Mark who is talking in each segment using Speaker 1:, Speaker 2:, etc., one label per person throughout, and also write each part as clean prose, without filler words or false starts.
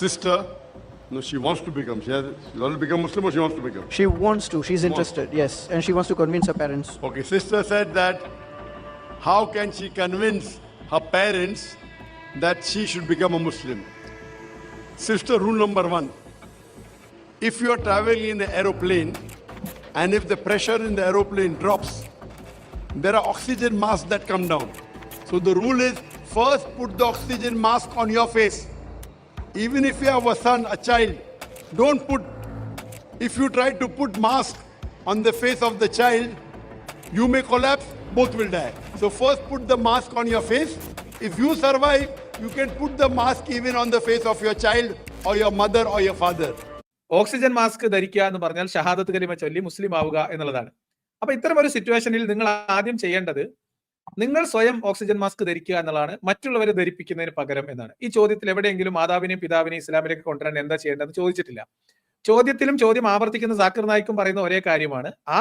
Speaker 1: sister, no, she wants to become. She already become Muslim, or she wants to become?
Speaker 2: She wants to. She's interested. Yes, and she wants to convince her parents.
Speaker 1: Okay, sister said that how can she convince her parents that she should become a Muslim? Sister, rule number 1. If you are traveling in an aeroplane and if the pressure in the aeroplane drops, there are oxygen masks that come down. So the rule is, first put the oxygen mask on your face. Even if you have a son, a child, don't put, if you try to put mask on the face of the child, you may collapse, both will die. So first put the mask on your face. If you survive, you can put the mask even on the face of your child or your mother or your father.
Speaker 3: Oxygen mask ധരിക്കുക എന്ന് പറഞ്ഞാൽ ഷഹാദത്ത് കലിമ ചൊല്ലി മുസ്ലിം ആവുക എന്നുള്ളതാണ്. അപ്പൊ ഇത്തരം ഒരു സിറ്റുവേഷനിൽ നിങ്ങൾ ആദ്യം ചെയ്യേണ്ടത് നിങ്ങൾ സ്വയം ഓക്സിജൻ മാസ്ക് ധരിക്കുക എന്നുള്ളതാണ്, മറ്റുള്ളവരെ ധരിപ്പിക്കുന്നതിന് പകരം എന്നാണ്. ഈ ചോദ്യത്തിൽ എവിടെയെങ്കിലും മാതാവിനെയും പിതാവിനെയും ഇസ്ലാമിലേക്ക് കൊണ്ടുവരാൻ എന്താ ചെയ്യേണ്ടതെന്ന് ചോദിച്ചിട്ടില്ല. ചോദ്യത്തിലും ചോദ്യം ആവർത്തിക്കുന്ന സാക്കിർ നായിക്കും പറയുന്ന ഒരേ കാര്യമാണ്, ആ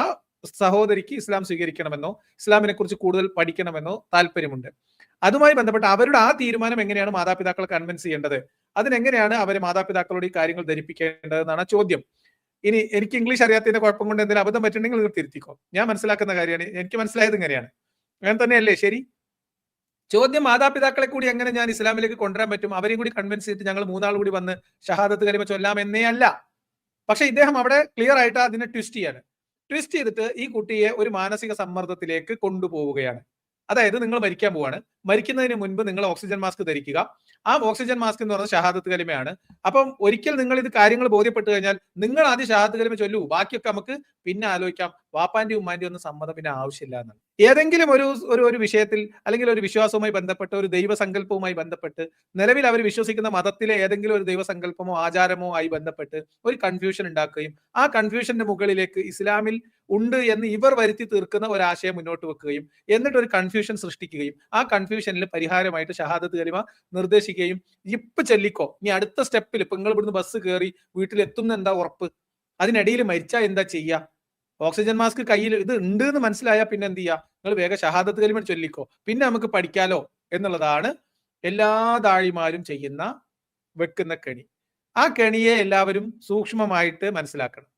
Speaker 3: സഹോദരിക്ക് ഇസ്ലാം സ്വീകരിക്കണമെന്നോ ഇസ്ലാമിനെ കുറിച്ച് കൂടുതൽ പഠിക്കണമെന്നോ താല്പര്യമുണ്ട്. അതുമായി ബന്ധപ്പെട്ട് അവരുടെ ആ തീരുമാനം എങ്ങനെയാണ് മാതാപിതാക്കളെ കൺവിൻസ് ചെയ്യേണ്ടത്, അതിനെങ്ങനെയാണ് അവരെ മാതാപിതാക്കളോട് ഈ കാര്യങ്ങൾ ധരിപ്പിക്കേണ്ടതെന്നാണ് ചോദ്യം. ഇനി എനിക്ക് ഇംഗ്ലീഷ് അറിയാത്തതിന്റെ കുഴപ്പം കൊണ്ട് എന്തെങ്കിലും അബദ്ധം പറ്റുണ്ടെങ്കിൽ നിങ്ങൾ തിരുത്തിക്കോ. ഞാൻ മനസ്സിലാക്കുന്ന കാര്യമാണ്, എനിക്ക് മനസ്സിലായത് ഇങ്ങനെയാണ്. അങ്ങനെ തന്നെയല്ലേ ശരി? ചോദ്യം മാതാപിതാക്കളെ കൂടി എങ്ങനെ ഞാൻ ഇസ്ലാമിലേക്ക് കൊണ്ടുവരാൻ പറ്റും, അവരെയും കൂടി കൺവിൻസ് ചെയ്തിട്ട് ഞങ്ങൾ 3 കൂടി വന്ന് ഷഹാദത്ത് കലിമ ചൊല്ലാം എന്നേ അല്ല. പക്ഷെ ഇദ്ദേഹം അവിടെ ക്ലിയർ ആയിട്ട് അതിനെ ട്വിസ്റ്റ് ചെയ്തിട്ട് ഈ കുട്ടിയെ ഒരു മാനസിക സമ്മർദ്ദത്തിലേക്ക് കൊണ്ടുപോവുകയാണ്. അതായത് നിങ്ങൾ മരിക്കാൻ പോവാണ്, മരിക്കുന്നതിന് മുൻപ് നിങ്ങൾ ഓക്സിജൻ മാസ്ക് ധരിക്കുക. ആ ഓക്സിജൻ മാസ്ക് എന്ന് പറയുന്നത് ഷഹാദത്ത് കലിമയാണ്. അപ്പം ഒരിക്കൽ നിങ്ങൾ ഇത് കാര്യങ്ങൾ ബോധ്യപ്പെട്ട് കഴിഞ്ഞാൽ നിങ്ങൾ ആദ്യം ഷഹാദത്ത് കലിമ ചൊല്ലൂ, ബാക്കിയൊക്കെ നമുക്ക് പിന്നെ ആലോചിക്കാം. വാപ്പാന്റെ ഉമ്മാന്റെ ഒന്നും സമ്മതം പിന്നെ ആവശ്യമില്ല എന്നാണ്. ഏതെങ്കിലും ഒരു വിഷയത്തിൽ അല്ലെങ്കിൽ ഒരു വിശ്വാസവുമായി ബന്ധപ്പെട്ട്, ഒരു ദൈവസങ്കല്പവുമായി ബന്ധപ്പെട്ട്, നിലവിൽ അവർ വിശ്വസിക്കുന്ന മതത്തിലെ ഏതെങ്കിലും ഒരു ദൈവസങ്കല്പമോ ആചാരമോ ആയി ബന്ധപ്പെട്ട് ഒരു കൺഫ്യൂഷൻ ഉണ്ടാക്കുകയും ആ കൺഫ്യൂഷന്റെ മുകളിലേക്ക് ഇസ്ലാമിൽ ഉണ്ട് എന്ന് ഇവർ വരുത്തി തീർക്കുന്ന ഒരു ആശയം മുന്നോട്ട് വെക്കുകയും എന്നിട്ട് ഒരു കൺഫ്യൂഷൻ സൃഷ്ടിക്കുകയും ആ കൺഫ്യൂഷനിൽ പരിഹാരമായിട്ട് ഷഹാദത്ത് കലിമ നിർദ്ദേശിക്കുകയും ഇപ്പൊ ചൊല്ലിക്കോ, ഇനി അടുത്ത സ്റ്റെപ്പിൽ ഇപ്പൊ നിങ്ങൾ ഇവിടുന്ന് ബസ് കയറി വീട്ടിലെത്തുന്ന എന്താ ഉറപ്പ്, അതിനിടയിൽ മരിച്ചാൽ എന്താ ചെയ്യുക, ഓക്സിജൻ മാസ്ക് കയ്യിൽ ഇത് ഉണ്ട് എന്ന് മനസ്സിലായാൽ പിന്നെ എന്ത് ചെയ്യുക, നിങ്ങൾ വേഗം ഷഹാദത്ത് കലിമ ചൊല്ലിക്കോ, പിന്നെ നമുക്ക് പഠിക്കാലോ എന്നുള്ളതാണ് എല്ലാ ദാഴിമാരും ചെയ്യുന്ന വെക്കുന്ന കെണി. ആ കെണിയെ എല്ലാവരും സൂക്ഷ്മമായിട്ട് മനസ്സിലാക്കണം.